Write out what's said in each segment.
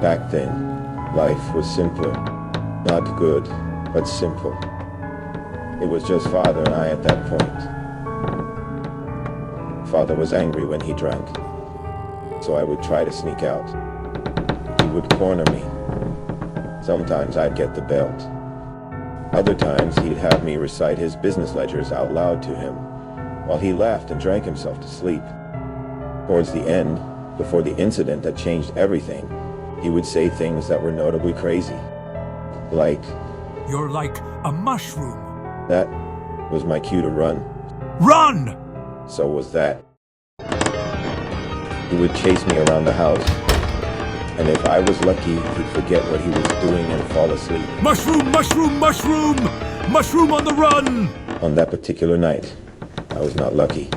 Back then, life was simpler. Not good, but simple. It was just Father and I at that point. Father was angry when he drank, so I would try to sneak out. He would corner me. Sometimes I'd get the belt. Other times he'd have me recite his business ledgers out loud to him, while he laughed and drank himself to sleep. Towards the end, before the incident that changed everything, he would say things that were notably crazy. Like, "You're like a mushroom." That was my cue to run. Run! So was that. He would chase me around the house, and if I was lucky, he'd forget what he was doing and fall asleep. Mushroom, mushroom, mushroom! Mushroom on the run! On that particular night, I was not lucky.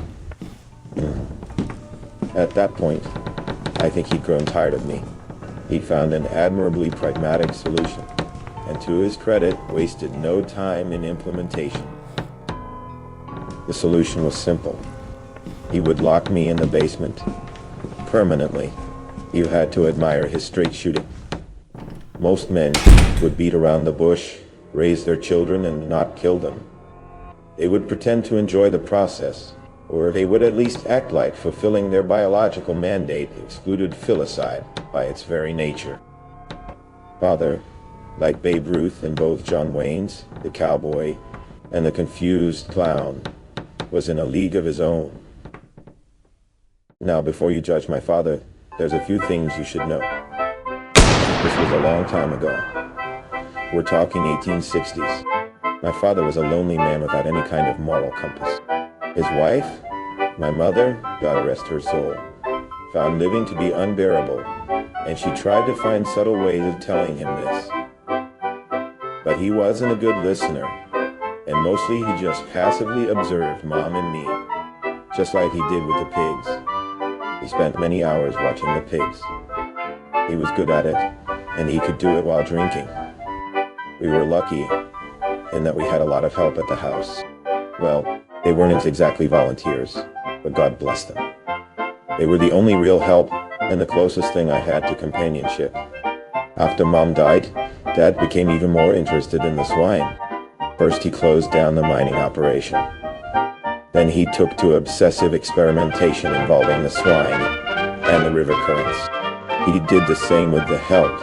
At that point, I think he'd grown tired of me. He found an admirably pragmatic solution, and to his credit, wasted no time in implementation. The solution was simple. He would lock me in the basement. Permanently. You had to admire his straight shooting. Most men would beat around the bush, raise their children, and not kill them. They would pretend to enjoy the process, or they would at least act like fulfilling their biological mandate excluded filicide by its very nature. Father, like Babe Ruth in both John Wayne's, The Cowboy, and The Confused Clown, was in a league of his own. Now, before you judge my father, there's a few things you should know. This was a long time ago. We're talking 1860s. My father was a lonely man without any kind of moral compass. His wife, my mother, God rest her soul, found living to be unbearable, and she tried to find subtle ways of telling him this. But he wasn't a good listener, and mostly he just passively observed Mom and me, just like he did with the pigs. He spent many hours watching the pigs. He was good at it, and he could do it while drinking. We were lucky in that we had a lot of help at the house. Well, they weren't exactly volunteers, but God bless them. They were the only real help and the closest thing I had to companionship. After Mom died, Dad became even more interested in the swine. First, he closed down the mining operation. Then he took to obsessive experimentation involving the swine and the river currents. He did the same with the help.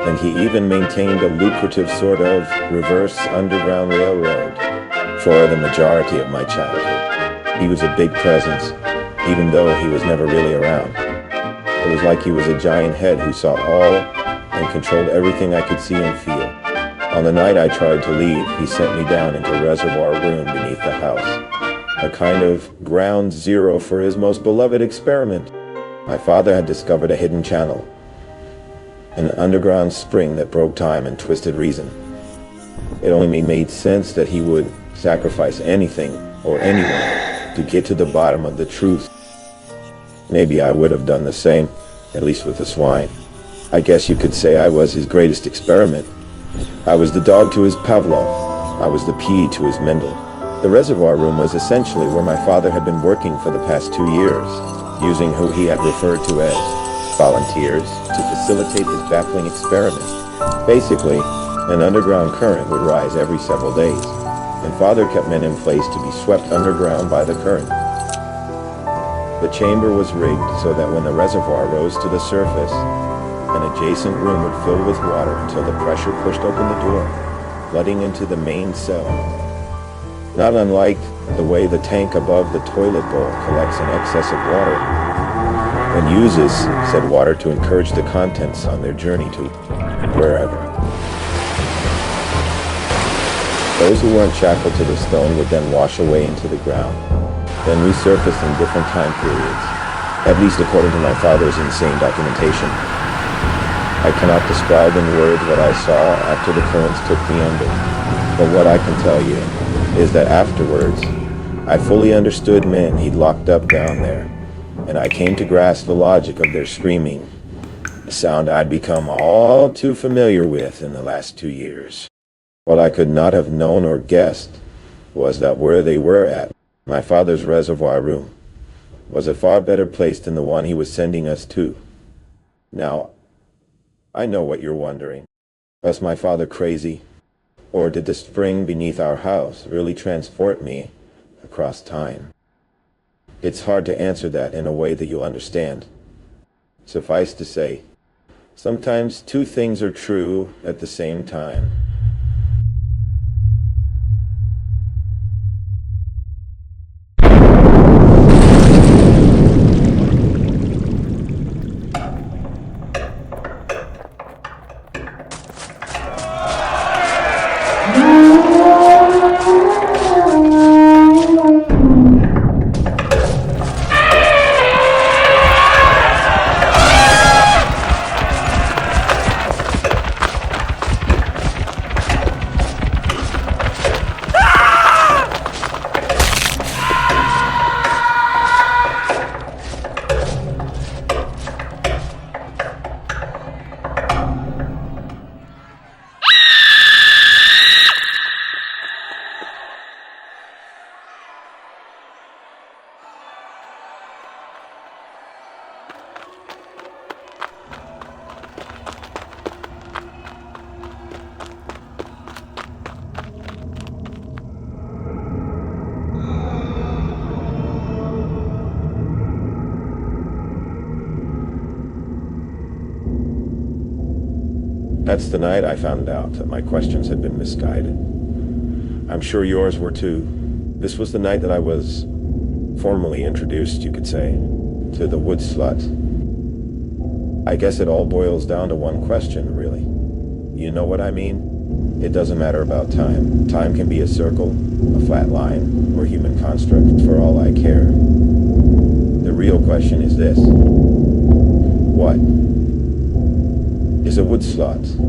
And he even maintained a lucrative sort of reverse underground railroad for the majority of my childhood. He was a big presence, even though he was never really around. It was like he was a giant head who saw all and controlled everything I could see and feel. On the night I tried to leave, he sent me down into a reservoir room beneath the house, a kind of ground zero for his most beloved experiment. My father had discovered a hidden channel, an underground spring that broke time and twisted reason. It only made sense that he would sacrifice anything or anyone to get to the bottom of the truth. Maybe I would have done the same, at least with the swine. I guess you could say I was his greatest experiment. I was the dog to his Pavlov. I was the pea to his Mendel. The reservoir room was essentially where my father had been working for the past 2 years, using who he had referred to as volunteers to facilitate his baffling experiment. Basically, an underground current would rise every several days, and Father kept men in place to be swept underground by the current. The chamber was rigged so that when the reservoir rose to the surface, an adjacent room would fill with water until the pressure pushed open the door, flooding into the main cell. Not unlike the way the tank above the toilet bowl collects an excess of water and uses said water to encourage the contents on their journey to wherever. Those who weren't shackled to the stone would then wash away into the ground, then resurface in different time periods, at least according to my father's insane documentation. I cannot describe in words what I saw after the currents took me under, but what I can tell you is that afterwards, I fully understood men he'd locked up down there, and I came to grasp the logic of their screaming, a sound I'd become all too familiar with in the last 2 years. What I could not have known or guessed was that where they were at, my father's reservoir room, was a far better place than the one he was sending us to. Now, I know what you're wondering. Was my father crazy? Or did the spring beneath our house really transport me across time? It's hard to answer that in a way that you'll understand. Suffice to say, sometimes two things are true at the same time. That's the night I found out that my questions had been misguided. I'm sure yours were too. This was the night that I was formally introduced, you could say, to the wood slut. I guess it all boils down to one question, really. You know what I mean? It doesn't matter about time. Time can be a circle, a flat line, or human construct, for all I care. The real question is this. What is a wood slut?